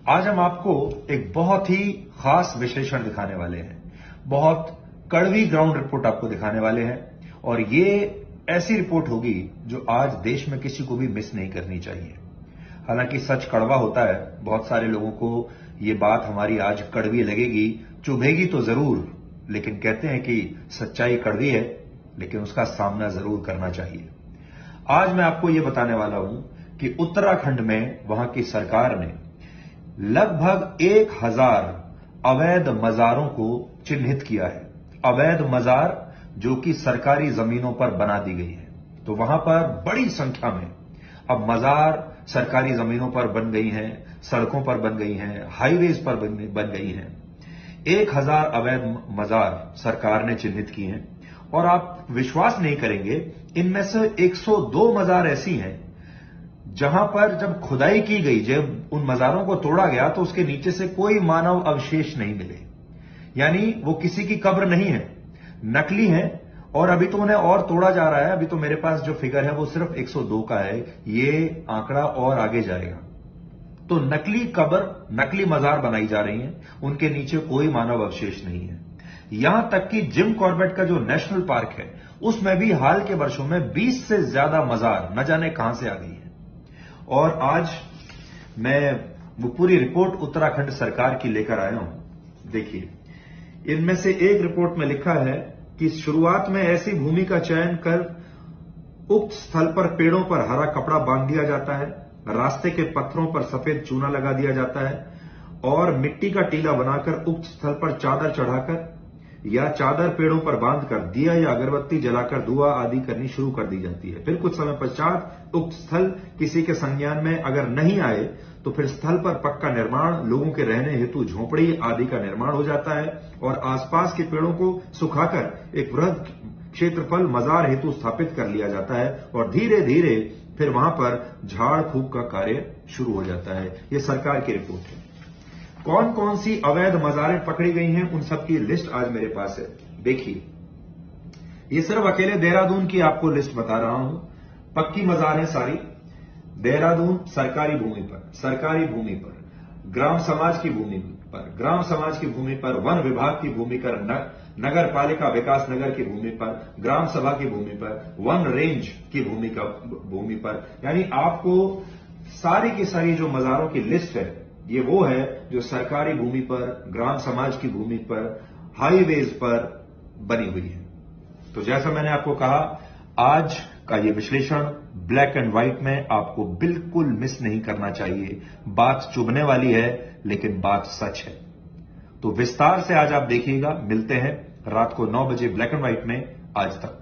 आज हम आपको एक बहुत ही खास विश्लेषण दिखाने वाले हैं। बहुत कड़वी ग्राउंड रिपोर्ट आपको दिखाने वाले हैं और ये ऐसी रिपोर्ट होगी जो आज देश में किसी को भी मिस नहीं करनी चाहिए। हालांकि सच कड़वा होता है, बहुत सारे लोगों को ये बात हमारी आज कड़वी लगेगी, चुभेगी तो जरूर, लेकिन कहते हैं कि सच्चाई कड़वी है लेकिन उसका सामना जरूर करना चाहिए। आज मैं आपको ये बताने वाला हूं कि उत्तराखंड में वहां की सरकार ने लगभग 1000 अवैध मजारों को चिन्हित किया है। अवैध मजार जो कि सरकारी जमीनों पर बना दी गई है। तो वहां पर बड़ी संख्या में अब मजार सरकारी जमीनों पर बन गई हैं, सड़कों पर बन गई हैं, हाईवेज पर बन गई हैं। 1000 अवैध मजार सरकार ने चिन्हित किए हैं और आप विश्वास नहीं करेंगे, इनमें से 102 मजार ऐसी हैं जहां पर जब खुदाई की गई, जब उन मजारों को तोड़ा गया तो उसके नीचे से कोई मानव अवशेष नहीं मिले। यानी वो किसी की कब्र नहीं है, नकली है और अभी तो उन्हें और तोड़ा जा रहा है। अभी तो मेरे पास जो फिगर है वो सिर्फ 102 का है, ये आंकड़ा और आगे जाएगा। तो नकली कब्र, नकली मजार बनाई जा रही हैं, उनके नीचे कोई मानव अवशेष नहीं है। यहां तक कि जिम कॉर्बेट का जो नेशनल पार्क है उसमें भी हाल के वर्षों में 20 से ज्यादा मजार न जाने कहां से आ गई है। और आज मैं वो पूरी रिपोर्ट उत्तराखंड सरकार की लेकर आया हूं। देखिए, इनमें से एक रिपोर्ट में लिखा है कि शुरुआत में ऐसी भूमि का चयन कर उक्त स्थल पर पेड़ों पर हरा कपड़ा बांध दिया जाता है, रास्ते के पत्थरों पर सफेद चूना लगा दिया जाता है और मिट्टी का टीला बनाकर उक्त स्थल पर चादर चढ़ाकर या चादर पेड़ों पर बांधकर दिया या अगरबत्ती जलाकर दुआ आदि करनी शुरू कर दी जाती है। फिर कुछ समय पश्चात उक्त स्थल किसी के संज्ञान में अगर नहीं आए तो फिर स्थल पर पक्का निर्माण, लोगों के रहने हेतु झोपड़ी आदि का निर्माण हो जाता है और आसपास के पेड़ों को सुखाकर एक वृहद क्षेत्रफल मजार हेतु स्थापित कर लिया जाता है और धीरे धीरे फिर वहां पर झाड़ फूक का कार्य शुरू हो जाता है। यह सरकार की रिपोर्ट है। कौन कौन सी अवैध मजारें पकड़ी गई हैं, उन सब की लिस्ट आज मेरे पास है। देखिए, ये सिर्फ अकेले देहरादून की आपको लिस्ट बता रहा हूं। पक्की मजार है सारी। देहरादून सरकारी भूमि पर, ग्राम समाज की भूमि पर, ग्राम समाज की भूमि पर, वन विभाग की भूमि पर, नगर पालिका विकास नगर की भूमि पर, ग्राम सभा की भूमि पर, वन रेंज की भूमि पर। यानी आपको सारी की सारी जो मजारों की लिस्ट है ये वो है जो सरकारी भूमि पर, ग्राम समाज की भूमि पर, हाईवेज पर बनी हुई है। तो जैसा मैंने आपको कहा, आज का ये विश्लेषण ब्लैक एंड व्हाइट में आपको बिल्कुल मिस नहीं करना चाहिए। बात चुभने वाली है लेकिन बात सच है। तो विस्तार से आज आप देखिएगा। मिलते हैं रात को 9 बजे ब्लैक एंड व्हाइट में। आज तक